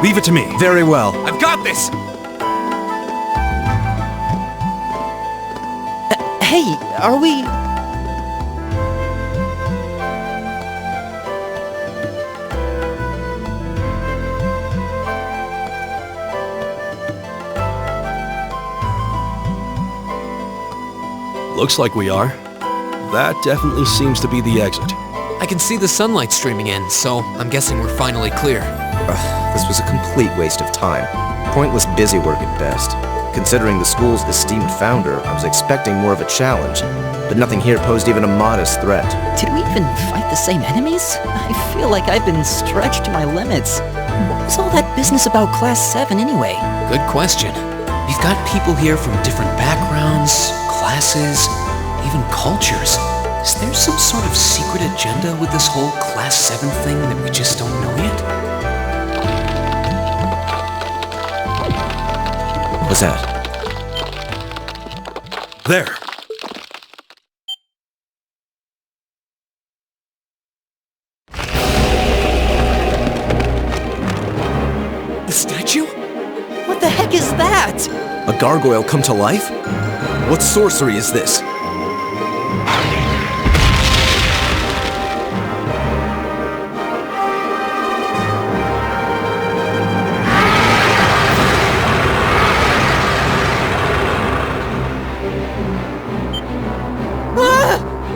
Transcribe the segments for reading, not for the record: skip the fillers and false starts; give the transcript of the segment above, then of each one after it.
Leave it to me. Very well. I've got this! Hey, are we... Looks like we are. That definitely seems to be the exit. I can see the sunlight streaming in, so I'm guessing we're finally clear. This was a complete waste of time. Pointless busy work at best. Considering the school's esteemed founder, I was expecting more of a challenge, but nothing here posed even a modest threat. Did we even fight the same enemies? I feel like I've been stretched to my limits. What was all that business about Class 7 anyway? Good question. We've got people here from different backgrounds, classes, even cultures. Is there some sort of secret agenda with this whole Class 7 thing that we just don't know yet? What was that? There! The statue? What the heck is that? A gargoyle come to life? What sorcery is this?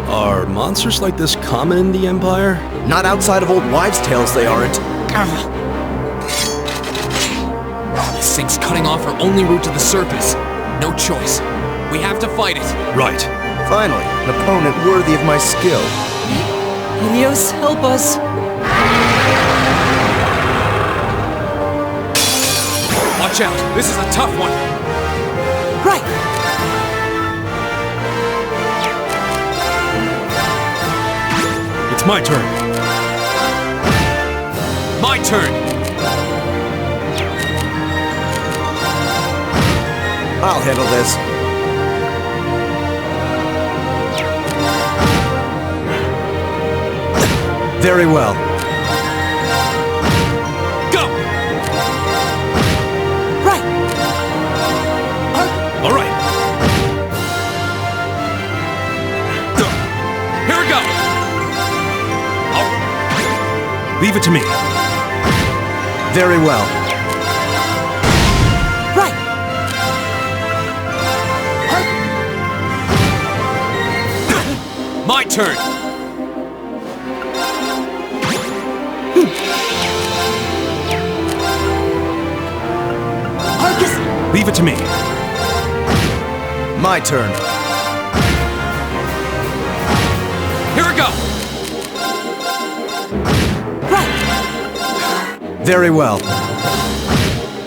Are monsters like this common in the Empire? Not outside of old wives' tales, they aren't. This thing's cutting off our only route to the surface. No choice. We have to fight it. Right. Finally, an opponent worthy of my skill. Helios, help us. Watch out. This is a tough one. Right. It's my turn. My turn. I'll handle this. Very well. Go! Right. All right. Here we go! Leave it to me. Very well. Right. My turn! Leave it to me. My turn. Here we go! Right. Very well.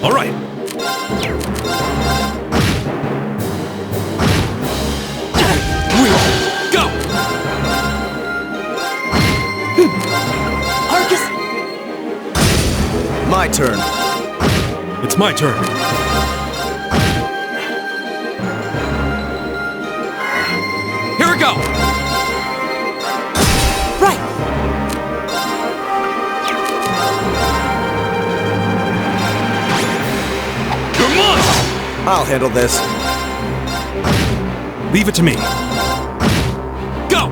All right. Go! Arcus. My turn. It's my turn. Here we go! Right. Come on! I'll handle this. Leave it to me. Go!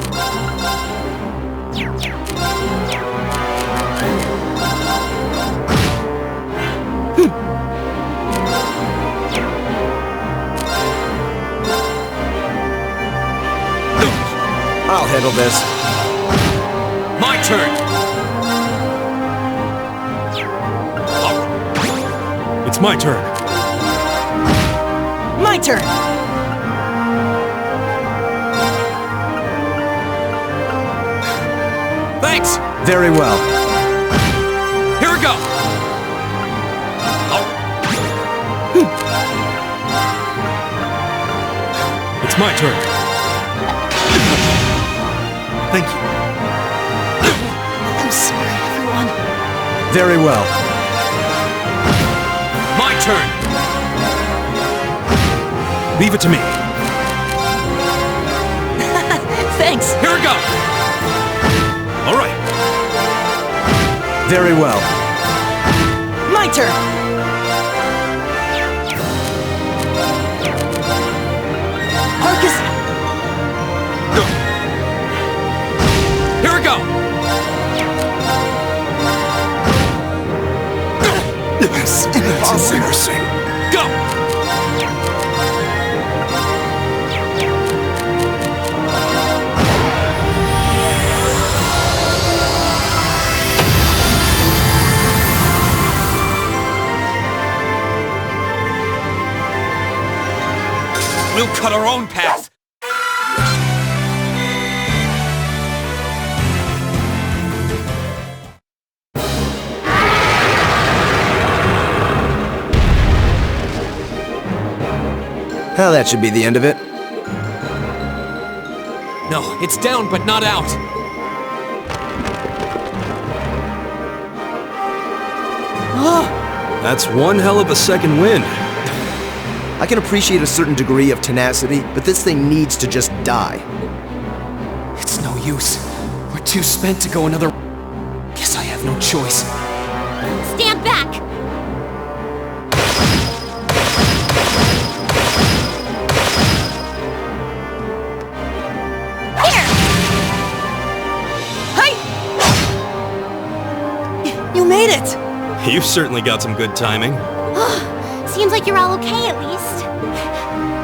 I'll handle this. My turn! It's my turn. My turn. Thanks! Very well. Here we go! It's my turn. Thank you. I'm sorry, everyone. Very well. My turn! Leave it to me. Thanks. Here we go! All right. Very well. My turn! Arcus! Here we go! That's embarrassing. Go! We'll cut our own path. Well, that should be the end of it. No, it's down but not out. That's one hell of a second wind. I can appreciate a certain degree of tenacity, but this thing needs to just die. It's no use. We're too spent to go another... Guess I have no choice. Stand back! Here! Hey! You made it! You've certainly got some good timing. Seems like you're all okay at least.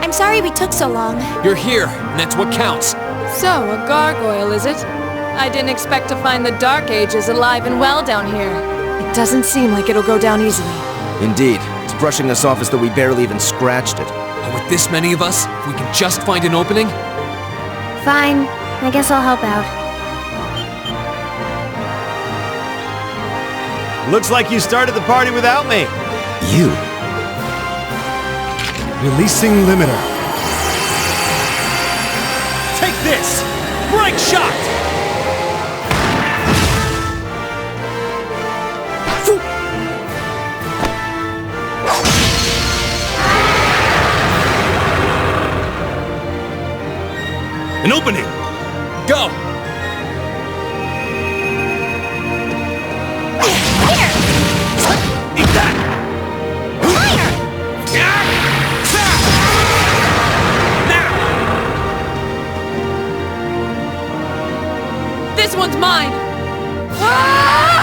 I'm sorry we took so long. You're here, and that's what counts. So, a gargoyle, is it? I didn't expect to find the Dark Ages alive and well down here. It doesn't seem like it'll go down easily. Indeed. It's brushing us off as though we barely even scratched it. But with this many of us, if we can just find an opening... Fine. I guess I'll help out. Looks like you started the party without me. You? Releasing limiter. Take this! Break shot! An opening! Go! Here! Eat that! Fire! This one's mine! Ah!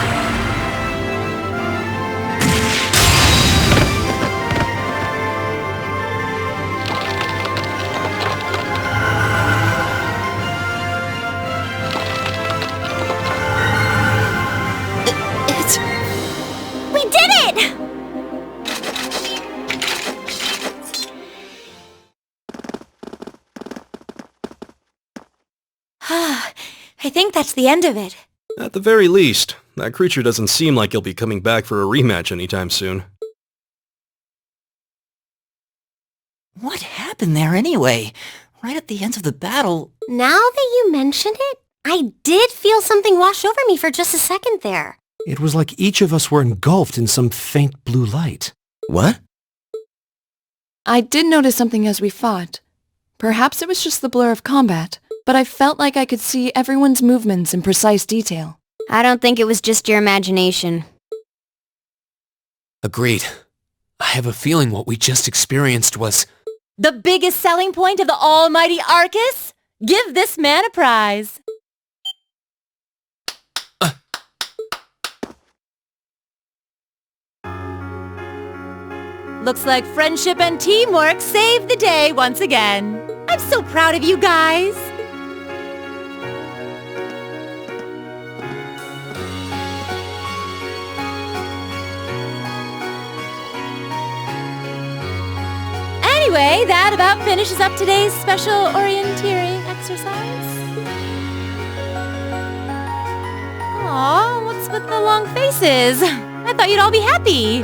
We did it! I think that's the end of it. At the very least, that creature doesn't seem like he'll be coming back for a rematch anytime soon. What happened there anyway? Right at the end of the battle... Now that you mention it, I did feel something wash over me for just a second there. It was like each of us were engulfed in some faint blue light. What? I did notice something as we fought. Perhaps it was just the blur of combat, but I felt like I could see everyone's movements in precise detail. I don't think it was just your imagination. Agreed. I have a feeling what we just experienced was... The biggest selling point of the almighty Arcus? Give this man a prize. Looks like friendship and teamwork saved the day once again. I'm so proud of you guys. Anyway, that about finishes up today's special orienteering exercise. Aw, what's with the long faces? I thought you'd all be happy.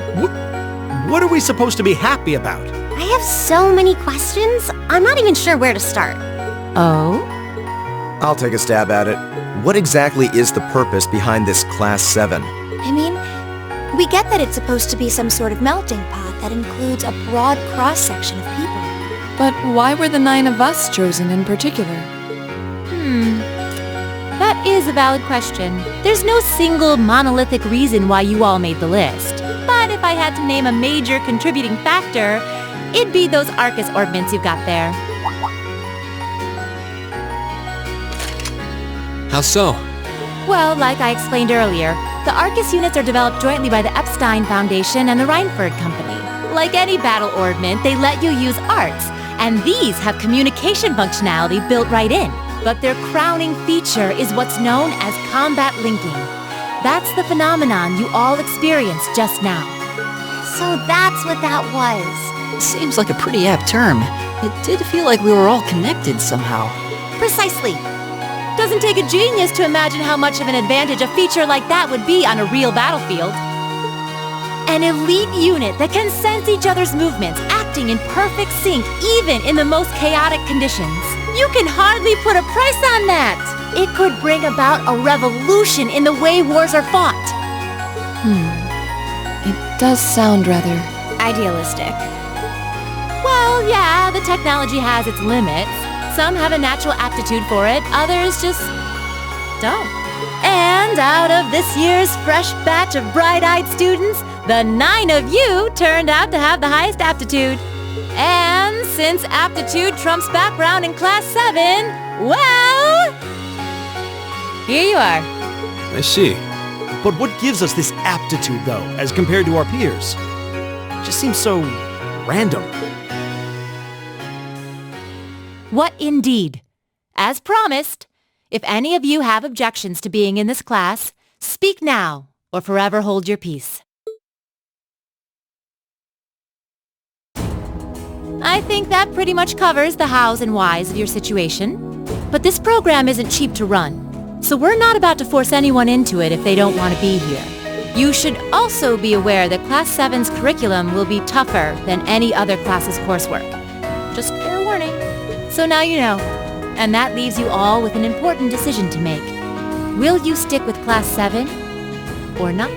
What are we supposed to be happy about? I have so many questions, I'm not even sure where to start. Oh? I'll take a stab at it. What exactly is the purpose behind this Class 7? I mean, we get that it's supposed to be some sort of melting pot that includes a broad cross-section of people. But why were the 9 of us chosen in particular? That is a valid question. There's no single monolithic reason why you all made the list. But if I had to name a major contributing factor, it'd be those Arcus ordnance you've got there. How so? Well, like I explained earlier, the Arcus units are developed jointly by the Epstein Foundation and the Reinford Company. Like any battle ordnance, they let you use arts, and these have communication functionality built right in. But their crowning feature is what's known as combat linking. That's the phenomenon you all experienced just now. So that's what that was. Seems like a pretty apt term. It did feel like we were all connected somehow. Precisely. Doesn't take a genius to imagine how much of an advantage a feature like that would be on a real battlefield. An elite unit that can sense each other's movements, acting in perfect sync even in the most chaotic conditions. You can hardly put a price on that. It could bring about a revolution in the way wars are fought. It does sound rather idealistic. Well, yeah, the technology has its limits. Some have a natural aptitude for it, others just don't. And out of this year's fresh batch of bright-eyed students, the 9 of you turned out to have the highest aptitude. And since aptitude trumps background in Class 7, well, here you are. I see. But what gives us this aptitude, though, as compared to our peers? Just seems so random. What indeed? As promised, if any of you have objections to being in this class, speak now or forever hold your peace. I think that pretty much covers the hows and whys of your situation. But this program isn't cheap to run, so we're not about to force anyone into it if they don't want to be here. You should also be aware that Class 7's curriculum will be tougher than any other class's coursework. Just fair warning. So now you know, and that leaves you all with an important decision to make. Will you stick with Class 7 or not?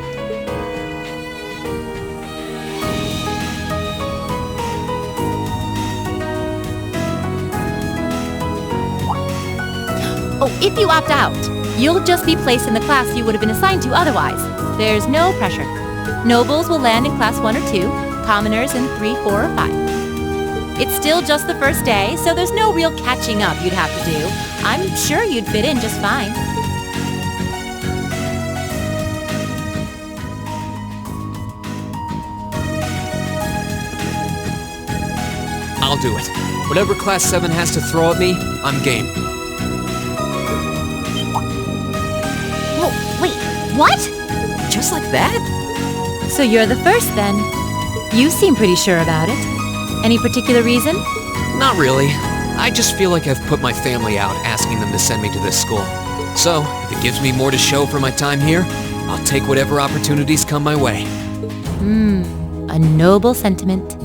Oh, if you opt out, you'll just be placed in the class you would have been assigned to otherwise. There's no pressure. Nobles will land in Class 1 or 2, commoners in 3, 4, or 5. It's still just the first day, so there's no real catching up you'd have to do. I'm sure you'd fit in just fine. I'll do it. Whatever Class 7 has to throw at me, I'm game. Whoa, wait, what? Just like that? So you're the first then. You seem pretty sure about it. Any particular reason? Not really. I just feel like I've put my family out asking them to send me to this school. So, if it gives me more to show for my time here, I'll take whatever opportunities come my way. A noble sentiment.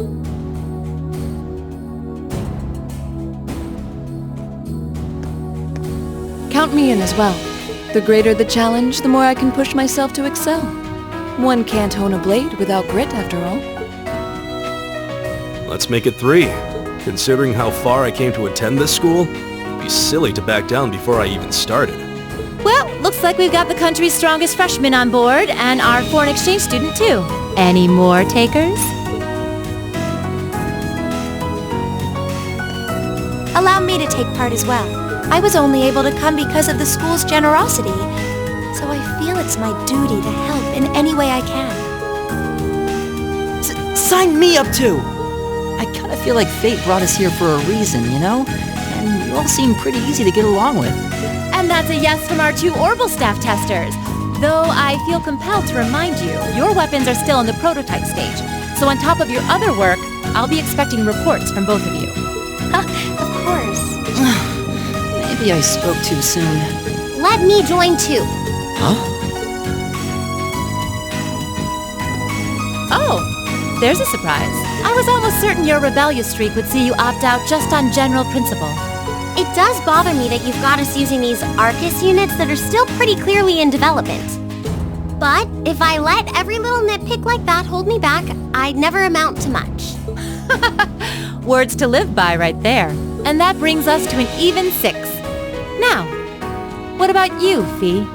count me in as well. The greater the challenge, the more I can push myself to excel. One can't hone a blade without grit, after all. Let's make it 3. Considering how far I came to attend this school, it'd be silly to back down before I even started. Well, looks like we've got the country's strongest freshman on board, and our foreign exchange student too. Any more takers? Allow me to take part as well. I was only able to come because of the school's generosity, so I feel it's my duty to help in any way I can. Sign me up too! I kinda feel like fate brought us here for a reason, you know? And you all seem pretty easy to get along with. And that's a yes from our 2 Orbital staff testers. Though I feel compelled to remind you, your weapons are still in the prototype stage. So on top of your other work, I'll be expecting reports from both of you. Of course. Maybe I spoke too soon. Let me join too. Huh? Oh, there's a surprise. I was almost certain your rebellious streak would see you opt out just on general principle. It does bother me that you've got us using these Arcus units that are still pretty clearly in development. But if I let every little nitpick like that hold me back, I'd never amount to much. Words to live by right there. And that brings us to an even 6. Now, what about you, Fee?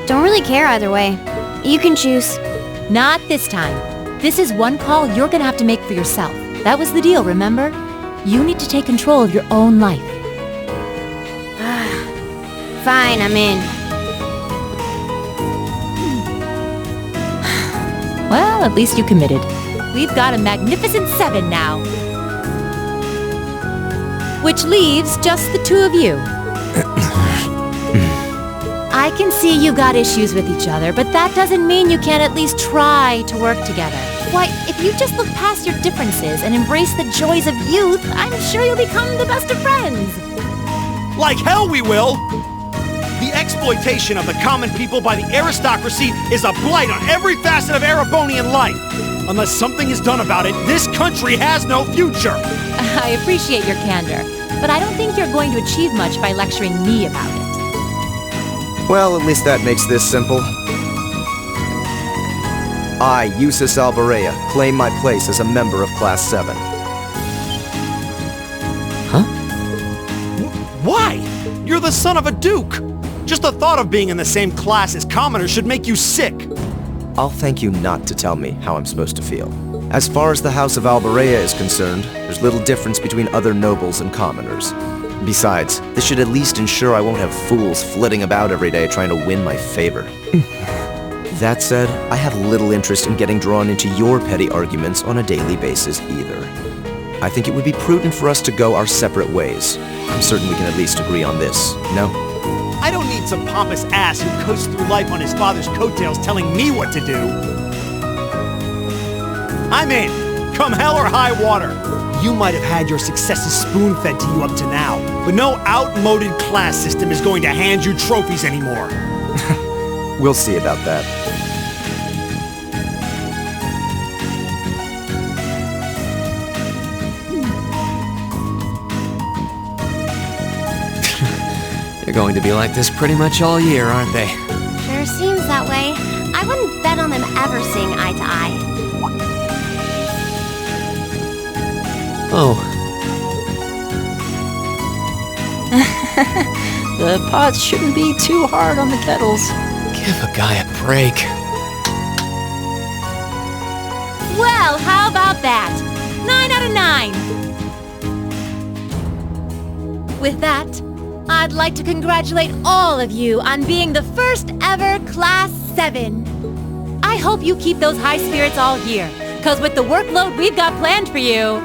Don't really care either way. You can choose. Not this time. This is one call you're gonna have to make for yourself. That was the deal, remember? You need to take control of your own life. Fine, I'm in. Well, at least you committed. We've got a magnificent 7 now. Which leaves just the 2 of you. I can see you got issues with each other, but that doesn't mean you can't at least try to work together. Why, if you just look past your differences and embrace the joys of youth, I'm sure you'll become the best of friends. Like hell we will! The exploitation of the common people by the aristocracy is a blight on every facet of Erebonian life. Unless something is done about it, this country has no future. I appreciate your candor, but I don't think you're going to achieve much by lecturing me about it. Well, at least that makes this simple. I, Eustace Alvarea, claim my place as a member of Class 7. Huh? Why? You're the son of a duke. Just the thought of being in the same class as commoners should make you sick. I'll thank you not to tell me how I'm supposed to feel. As far as the House of Alvarea is concerned, there's little difference between other nobles and commoners. Besides, this should at least ensure I won't have fools flitting about every day trying to win my favor. That said, I have little interest in getting drawn into your petty arguments on a daily basis either. I think it would be prudent for us to go our separate ways. I'm certain we can at least agree on this, no? I don't need some pompous ass who coasts through life on his father's coattails telling me what to do. I'm in, come hell or high water. You might have had your successes spoon-fed to you up to now, but no outmoded class system is going to hand you trophies anymore. We'll see about that. They're going to be like this pretty much all year, aren't they? Sure seems that way. I wouldn't bet on them ever seeing eye to eye. Oh. The pots shouldn't be too hard on the kettles. Give a guy a break. Well, how about that? 9 out of 9! With that, I'd like to congratulate all of you on being the first ever Class 7. I hope you keep those high spirits all year, because with the workload we've got planned for you,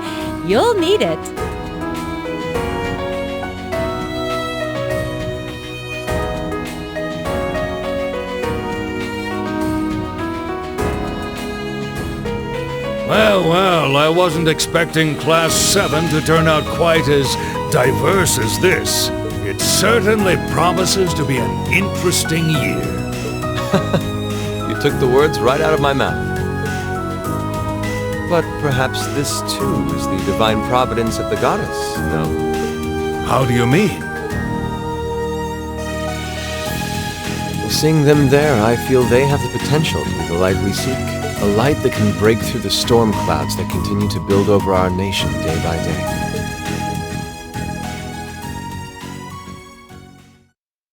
you'll need it. Well, I wasn't expecting Class 7 to turn out quite as diverse as this. It certainly promises to be an interesting year. You took the words right out of my mouth. But perhaps this too is the divine providence of the goddess, no? How do you mean? Seeing them there, I feel they have the potential to be the light we seek. A light that can break through the storm clouds that continue to build over our nation day by day.